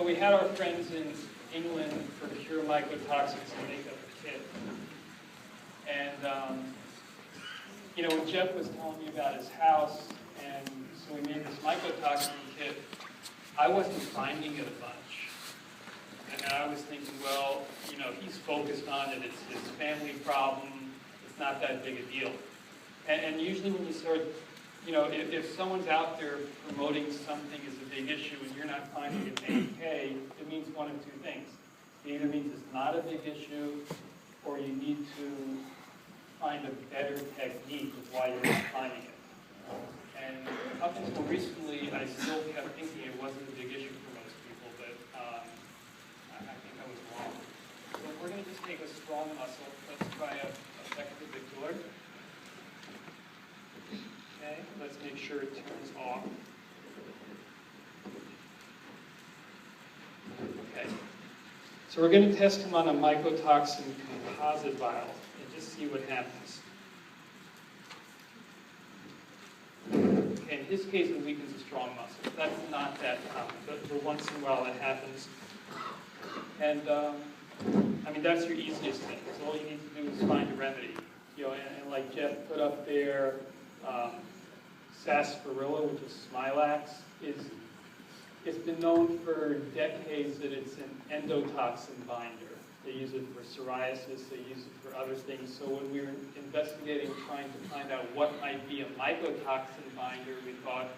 So we had our friends in England procure mycotoxins and make up a kit. And you know, when Jeff was telling me about his house, and so we made this mycotoxin kit, I wasn't finding it a bunch. And I was thinking, well, you know, he's focused on it, it's his family problem, it's not that big a deal. And usually when you start, you know, if someone's out there promoting something as a big issue and you're not finding it okay, it means one of two things. It either means it's not a big issue, or you need to find a better technique of why you're not finding it. And up until recently, I still kept thinking it wasn't a big issue for most people, but I think I was wrong. So we're going to just take a strong muscle. Let's try a second clavicular. Okay, let's make sure it turns off. Okay, so we're going to test him on a mycotoxin composite vial and just see what happens. Okay, in his case, it weakens a strong muscle. That's not that common, but once in a while it happens. And I mean, that's your easiest thing. So all you need to do is find a remedy. You know, and like Jeff put up there, sarsaparilla, which is smilax, it's been known for decades that it's an endotoxin binder. They use it for psoriasis, they use it for other things. So when we were investigating, trying to find out what might be a mycotoxin binder, we thought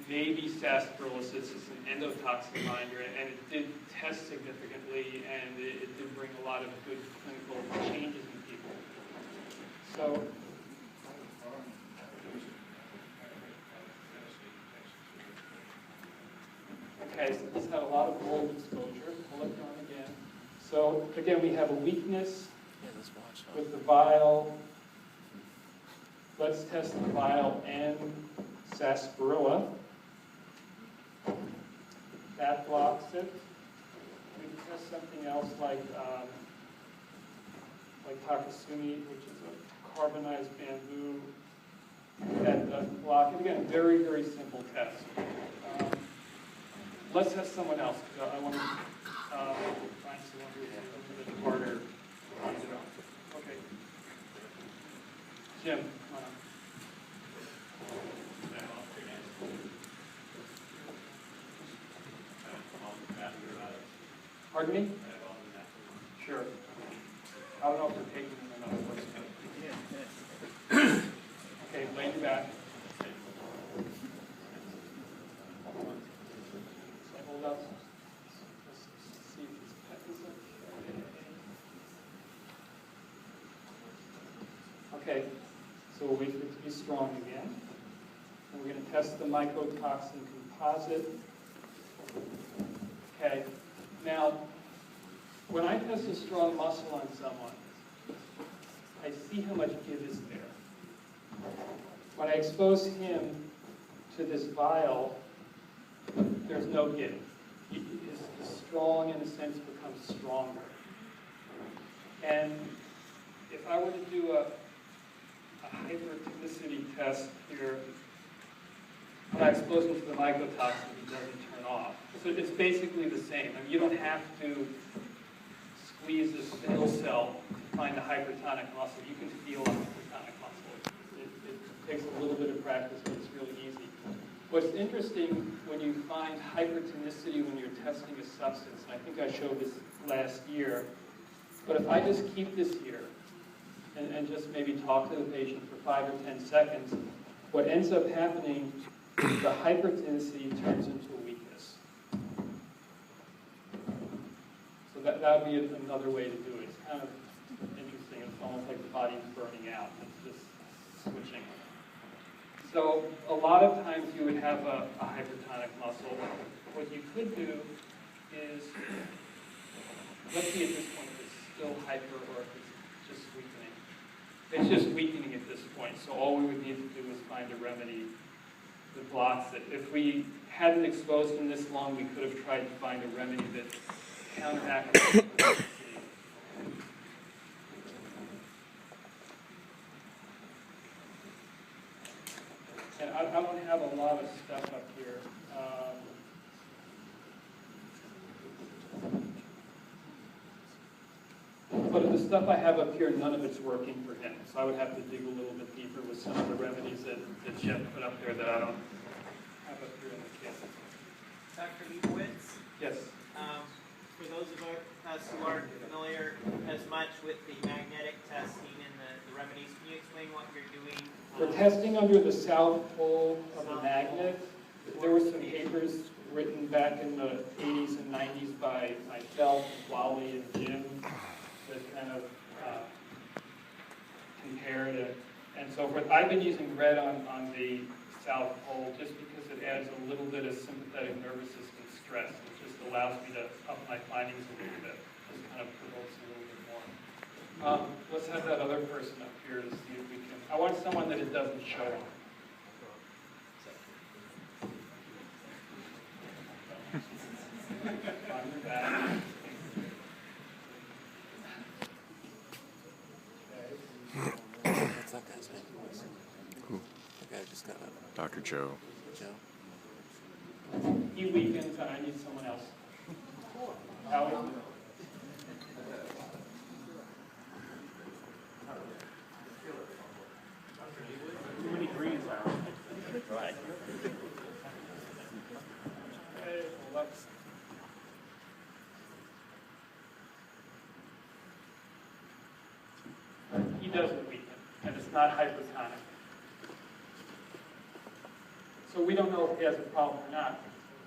maybe sarsaparilla is an endotoxin binder, and it did test significantly, and it did bring a lot of good clinical changes in people. So, okay, so this had a lot of mold exposure. We'll look on again. So again, we have a weakness with the vial. Let's test the vial and sarsaparilla. That blocks it. We can test something else like Takasumi, which is a carbonized bamboo. That doesn't block it. Again, very, very simple test. Let's test someone else, because I want to find someone who's a little bit harder. Okay. Jim, come on up. Pardon me? Sure. I don't know if they're taking them or not. Okay, lay your back. So hold up. Let's see if this pet is okay. Okay, so we'll wait for it to be strong again. And we're going to test the mycotoxin composite. Okay. Now, when I test a strong muscle on someone, I see how much give is there. When I expose him to this vial, there's no give. His strong, in a sense, becomes stronger. And if I were to do a hypertonicity test here, when I expose him to the mycotoxin, he doesn't turn off. So it's basically the same. I mean, you don't have to squeeze a spindle cell to find a hypertonic muscle. You can feel a hypertonic muscle. It takes a little bit of practice, but it's really easy. What's interesting when you find hypertonicity when you're testing a substance, and I think I showed this last year, but if I just keep this here and just maybe talk to the patient for 5 or 10 seconds, what ends up happening is the hypertonicity turns into a weakness. So that would be another way to do it. It's kind of interesting. It's almost like the body's burning out. It's just switching. So a lot of times you would have a hypertonic muscle. What you could do is, let's see at this point if it's still hyper or if it's just weakening. It's just weakening at this point. So all we would need to do is find a remedy that blocks it. If we hadn't exposed him this long, we could have tried to find a remedy that counteracted it. And I don't have a lot of stuff up here. stuff I have up here, none of it's working for him. So I would have to dig a little bit deeper with some of the remedies that Jeff put up there that I don't have up here in the kit. Dr. Lebowitz? Yes. For those of us who aren't familiar as much with the magnetic testing and the remedies, can you explain what you're doing? We're testing under the south pole of the magnet. There were some papers written back in the 80s and 90s by myself, Wally, and Jim that kind of compared it and so forth. I've been using red on the south pole just because it adds a little bit of sympathetic nervous system stress. It just allows me to up my findings a little bit. Just kind of provokes a little bit more. Let's have that other person up here to see if we can. I want someone that it doesn't show on. On your back. What's that guy's name? Who? The guy just got up. Dr. Joe. Joe? He weekends and I need someone else. Howie? Too many greens out. Right. Okay, well, that's... He doesn't weaken, and it's not hypertonic. So we don't know if he has a problem or not.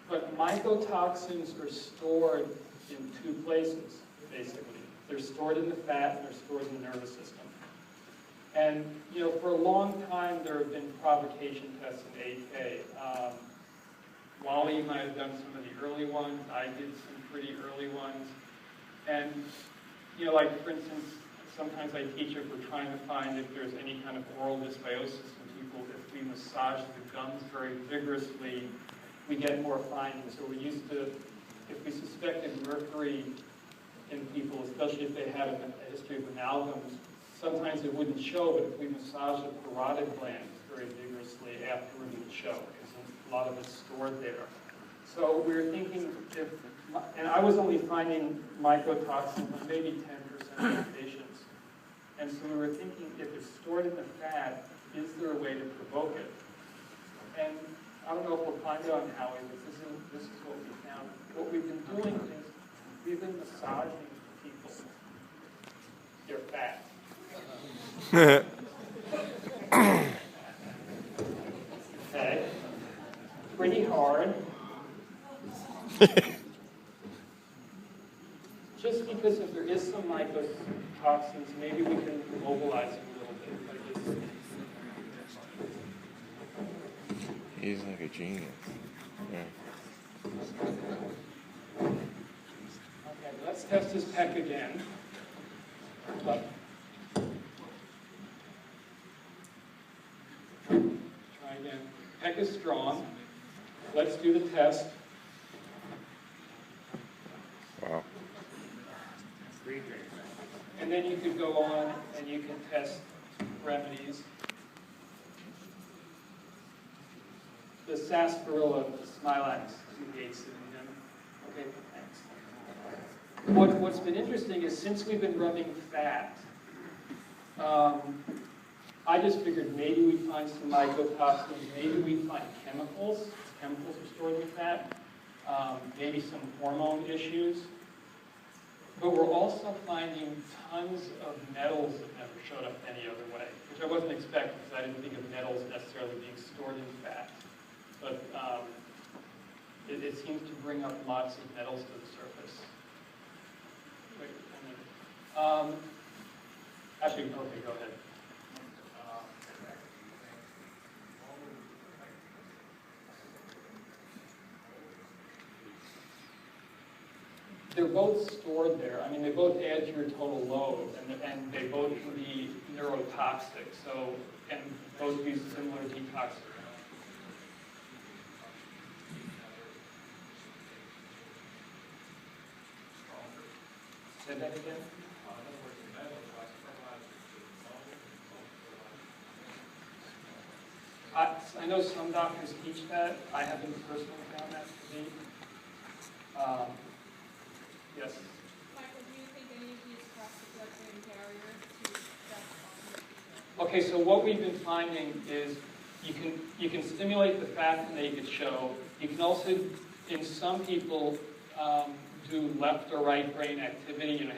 But mycotoxins are stored in two places, basically. They're stored in the fat and they're stored in the nervous system. And, you know, for a long time there have been provocation tests in AK. Wally might have done some of the early ones. I did some pretty early ones. And, you know, like for instance, sometimes I teach if we're trying to find if there's any kind of oral dysbiosis in people, if we massage the gums very vigorously, we get more findings. So we used to, if we suspected mercury in people, especially if they had a history of amalgams, sometimes it wouldn't show, but if we massage the parotid glands very vigorously afterward, it would show, because a lot of it's stored there. So we were thinking if, and I was only finding mycotoxins in maybe 10% of patients. And so we were thinking if it's stored in the fat, is there a way to provoke it? And I don't know if we'll find it on Howie, but this is what we found. What we've been doing is we've been massaging people, their fat. Okay. Pretty hard. Just because if there is some mycotoxins, maybe we can mobilize them a little bit. Like He's like a genius. Yeah. Okay, let's test his pec again. But try again. Pec is strong. Let's do the test. Wow. And then you could go on and you can test remedies. The sarsaparilla, the Smilax, creates it in him. Okay, thanks. What's been interesting is since we've been rubbing fat, I just figured maybe we find some mycotoxins, maybe we find chemicals. Chemicals are stored in fat. Maybe some hormone issues. But we're also finding tons of metals that never showed up any other way, which I wasn't expecting because I didn't think of metals necessarily being stored in fat. But it seems to bring up lots of metals to the surface. Wait a minute. Actually, okay, go ahead. They're both stored there. I mean, they both add to your total load, and they both can be neurotoxic. So, and both use similar detox. Say that again. I know some doctors teach that. I haven't personally found that to be. Yes. Michael, do you think any of these cross the blood-brain barrier? Okay, so what we've been finding is you can stimulate the fat naked show. You can also, in some people, do left or right brain activity,